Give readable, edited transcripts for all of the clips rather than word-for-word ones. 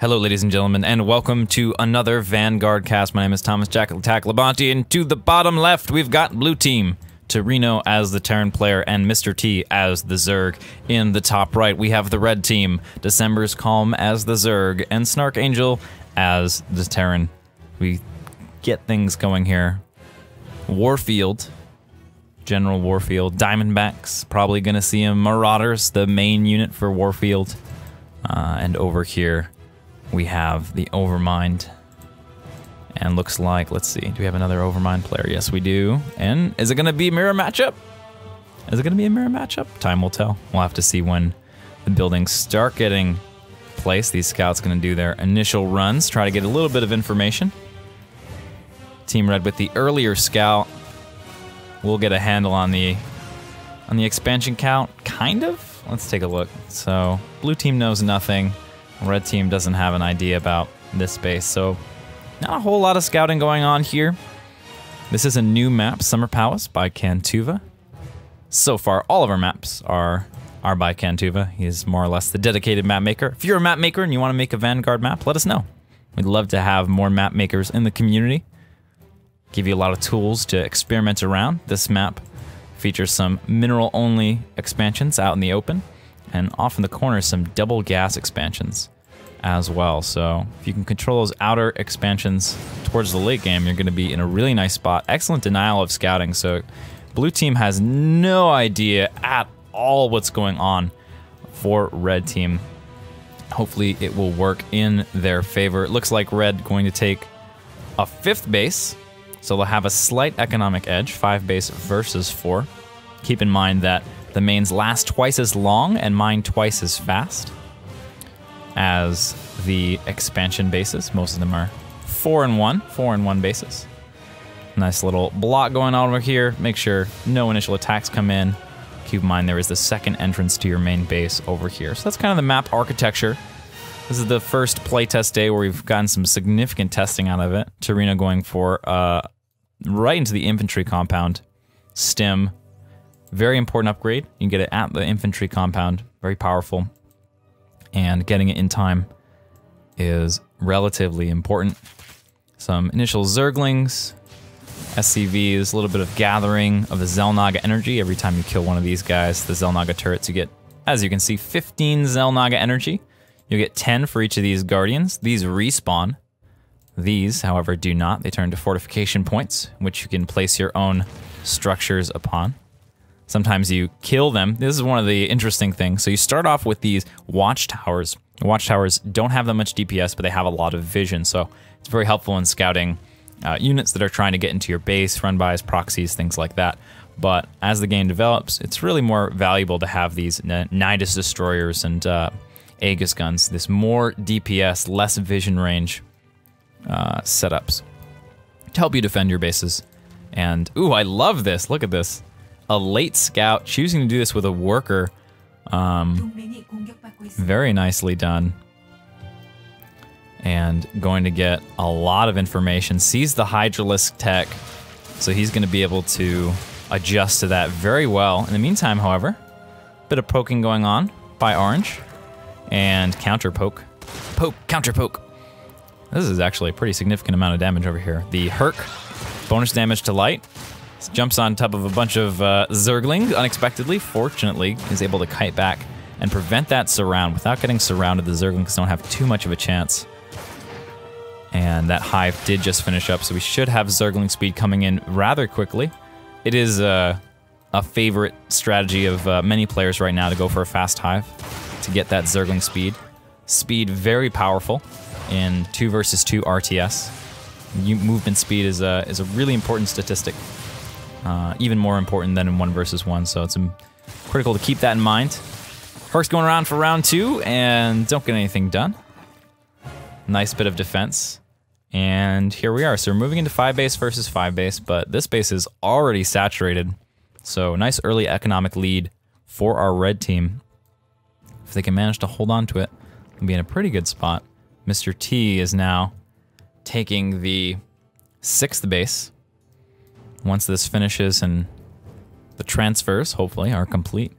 Hello, ladies and gentlemen, and welcome to another Vanguard cast. My name is Thomas JaKaTaKtv, and to the bottom left, we've got Blue Team, Raynor as the Terran player, and Mr. T as the Zerg. In the top right, we have the Red Team, December's Calm as the Zerg, and Snark Angel as the Terran. We get things going here. Warfield, General Warfield, Diamondbacks, probably gonna see him. Marauders, the main unit for Warfield. And over here, we have the Overmind. And looks like, let's see, do we have another Overmind player? Yes, we do. And is it gonna be a mirror matchup? Is it gonna be a mirror matchup? Time will tell. We'll have to see when the buildings start getting placed. These scouts gonna do their initial runs, try to get a little bit of information. Team Red with the earlier scout. We'll get a handle on the expansion count, kind of. Let's take a look. So, Blue Team knows nothing. Red Team doesn't have an idea about this space, so not a whole lot of scouting going on here. This is a new map, Summer Palace by JaKaTaKtv. So far, all of our maps are by JaKaTaKtv. He's more or less the dedicated map maker. If you're a map maker and you want to make a Vanguard map, let us know. We'd love to have more map makers in the community. Give you a lot of tools to experiment around. This map features some mineral-only expansions out in the open, and off in the corner some double gas expansions as well. So if you can control those outer expansions towards the late game, you're going to be in a really nice spot. Excellent denial of scouting, so Blue Team has no idea at all what's going on for Red Team. Hopefully it will work in their favor. It looks like Red going to take a 5th base, so they'll have a slight economic edge, 5 base versus 4. Keep in mind that the mains last twice as long and mine twice as fast as the expansion bases. Most of them are 4 and 1 bases. Nice little block going on over here. Make sure no initial attacks come in. Keep in mind there is the second entrance to your main base over here. So that's kind of the map architecture. This is the first playtest day where we've gotten some significant testing out of it. Raynor going for right into the infantry compound. Stim. Very important upgrade. You can get it at the infantry compound. Very powerful. And getting it in time is relatively important. Some initial Zerglings, SCVs, a little bit of gathering of the Xel'Naga energy. Every time you kill one of these guys, the Xel'Naga turrets, you get, as you can see, 15 Xel'Naga energy. You'll get 10 for each of these Guardians. These respawn. These, however, do not. They turn to fortification points, which you can place your own structures upon. Sometimes you kill them. This is one of the interesting things. So you start off with these watchtowers. The watchtowers don't have that much DPS, but they have a lot of vision. So it's very helpful in scouting units that are trying to get into your base, run by as proxies, things like that. But as the game develops, it's really more valuable to have these Nidus destroyers and Aegis guns. This more DPS, less vision range setups to help you defend your bases. And, ooh, I love this. Look at this. A late scout, choosing to do this with a worker. Very nicely done. And going to get a lot of information. Sees the Hydralisk tech, so he's going to be able to adjust to that very well. In the meantime, however, a bit of poking going on by Orange. And counter poke. Poke, counter poke. This is actually a pretty significant amount of damage over here. The Herc, bonus damage to light. Jumps on top of a bunch of Zerglings unexpectedly. Fortunately, is able to kite back and prevent that surround. Without getting surrounded, the Zerglings don't have too much of a chance. And that Hive did just finish up, so we should have Zergling speed coming in rather quickly. It is a favorite strategy of many players right now to go for a fast Hive to get that Zergling speed. Speed very powerful in 2 versus 2 RTS. Movement speed is a really important statistic. Even more important than in 1 versus 1, so it's critical to keep that in mind. Herc's going around for round 2 and don't get anything done. Nice bit of defense. And here we are. So we're moving into 5 base versus 5 base, but this base is already saturated. So nice early economic lead for our Red Team. If they can manage to hold on to it, they'll be in a pretty good spot. Mr. T is now taking the 6th base. Once this finishes and the transfers, hopefully, are complete,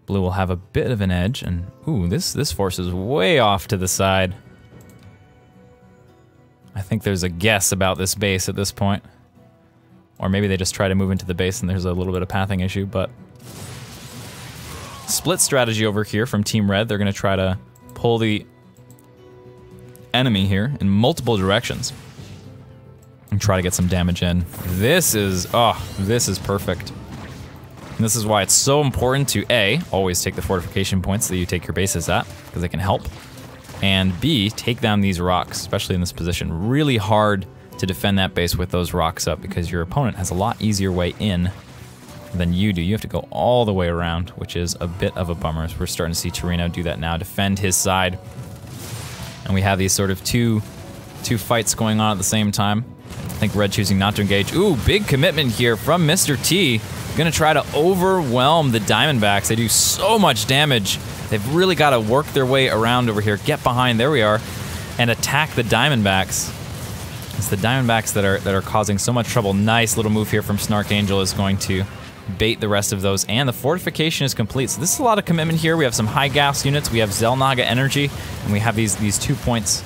Blue will have a bit of an edge, and ooh, this force is way off to the side. I think there's a guess about this base at this point. Or maybe they just try to move into the base and there's a little bit of pathing issue, but... Split strategy over here from Team Red. They're going to try to pull the enemy here in multiple directions. And try to get some damage in. This is perfect. And this is why it's so important to A, always take the fortification points that you take your bases at, because they can help. And B, take down these rocks, especially in this position. Really hard to defend that base with those rocks up, because your opponent has a lot easier way in than you do. You have to go all the way around, which is a bit of a bummer. So we're starting to see Torino do that now, defend his side. And we have these sort of two fights going on at the same time. I think Red choosing not to engage. Ooh, big commitment here from Mr. T. Gonna try to overwhelm the Diamondbacks. They do so much damage. They've really got to work their way around over here, get behind, there we are, and attack the Diamondbacks. It's the Diamondbacks that are causing so much trouble. Nice little move here from Snark Angel is going to bait the rest of those, and the fortification is complete. So this is a lot of commitment here. We have some high gas units, we have Xel'Naga energy, and we have these 2 points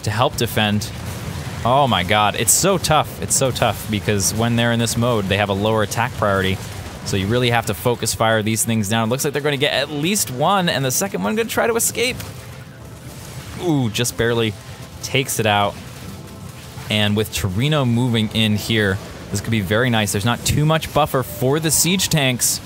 to help defend. Oh my god, it's so tough. It's so tough because when they're in this mode, they have a lower attack priority. So you really have to focus fire these things down. It looks like they're going to get at least one, and the second one going to try to escape. Ooh, just barely takes it out. And with Torino moving in here, this could be very nice. There's not too much buffer for the siege tanks.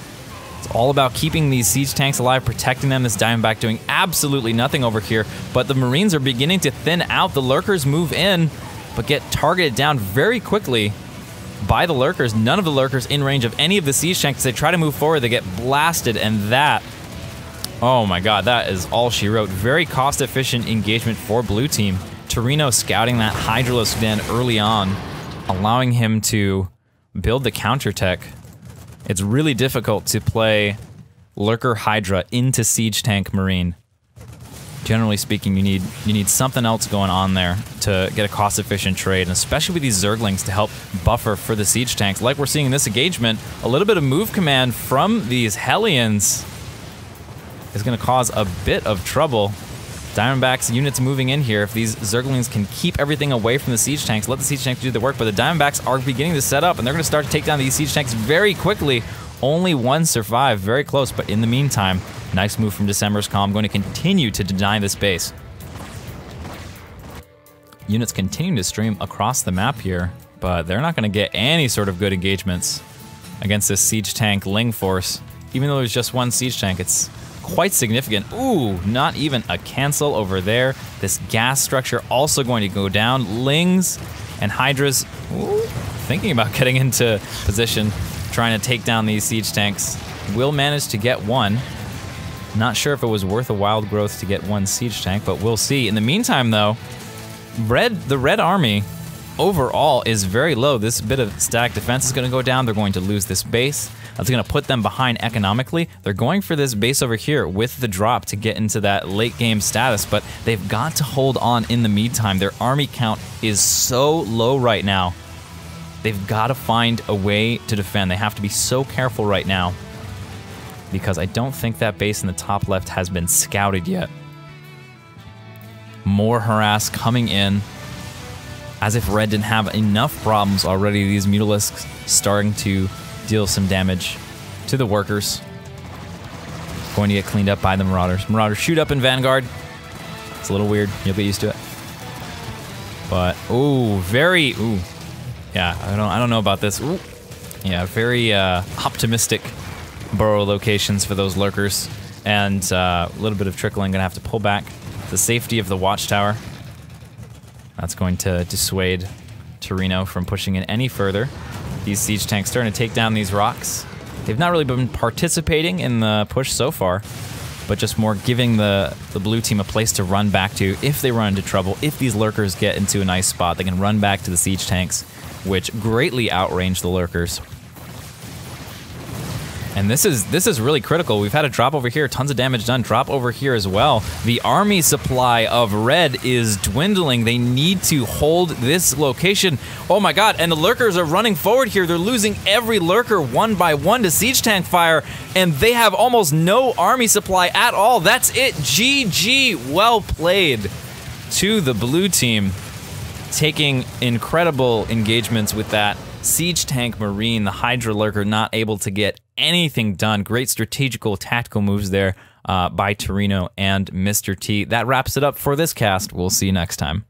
It's all about keeping these siege tanks alive, protecting them. This Diamondback doing absolutely nothing over here. But the Marines are beginning to thin out. The Lurkers move in, but get targeted down very quickly by the Lurkers. None of the Lurkers in range of any of the siege tanks. They try to move forward, they get blasted, and that... Oh my god, that is all she wrote. Very cost-efficient engagement for Blue Team. Torino scouting that Hydralisk van early on, allowing him to build the counter-tech. It's really difficult to play Lurker Hydra into Siege Tank Marine. Generally speaking, you need something else going on there to get a cost-efficient trade, and especially with these Zerglings to help buffer for the siege tanks. Like we're seeing in this engagement, a little bit of move command from these Hellions is going to cause a bit of trouble. Diamondbacks units moving in here. If these Zerglings can keep everything away from the siege tanks, let the siege tanks do the work, but the Diamondbacks are beginning to set up, and they're going to start to take down these siege tanks very quickly. Only one survived, very close, but in the meantime, nice move from December's Calm, going to continue to deny this base. Units continuing to stream across the map here, but they're not going to get any sort of good engagements against this siege tank Ling force. Even though there's just one siege tank, it's quite significant. Ooh, not even a cancel over there. This gas structure also going to go down. Lings and Hydras, ooh, thinking about getting into position, trying to take down these siege tanks. Will manage to get one. Not sure if it was worth a wild growth to get one siege tank, but we'll see. In the meantime, though, the Red Army overall is very low. This bit of static defense is going to go down. They're going to lose this base. That's going to put them behind economically. They're going for this base over here with the drop to get into that late game status, but they've got to hold on in the meantime. Their army count is so low right now. They've got to find a way to defend. They have to be so careful right now because I don't think that base in the top left has been scouted yet. More harass coming in. As if Red didn't have enough problems already, these Mutalisks starting to deal some damage to the workers. Going to get cleaned up by the Marauders. Marauders shoot up in Vanguard. It's a little weird. You'll get used to it. But, ooh, very, ooh. Yeah, I don't know about this. Ooh. Yeah, very optimistic burrow locations for those Lurkers. And a little bit of trickling. Gonna have to pull back the safety of the Watchtower. That's going to dissuade Torino from pushing in any further. These siege tanks starting to take down these rocks. They've not really been participating in the push so far, but just more giving the blue team a place to run back to if they run into trouble. If these Lurkers get into a nice spot, they can run back to the siege tanks, which greatly outrange the Lurkers. And this is really critical. We've had a drop over here, tons of damage done. Drop over here as well. The army supply of red is dwindling. They need to hold this location. Oh my god, and the lurkers are running forward here. They're losing every lurker one by one to siege tank fire, and they have almost no army supply at all. That's it. GG. Well played to the blue team. Taking incredible engagements with that. Siege tank marine, the Hydra lurker, not able to get anything done. Great strategical tactical moves there by Torino and Mr. T. That wraps it up for this cast. We'll see you next time.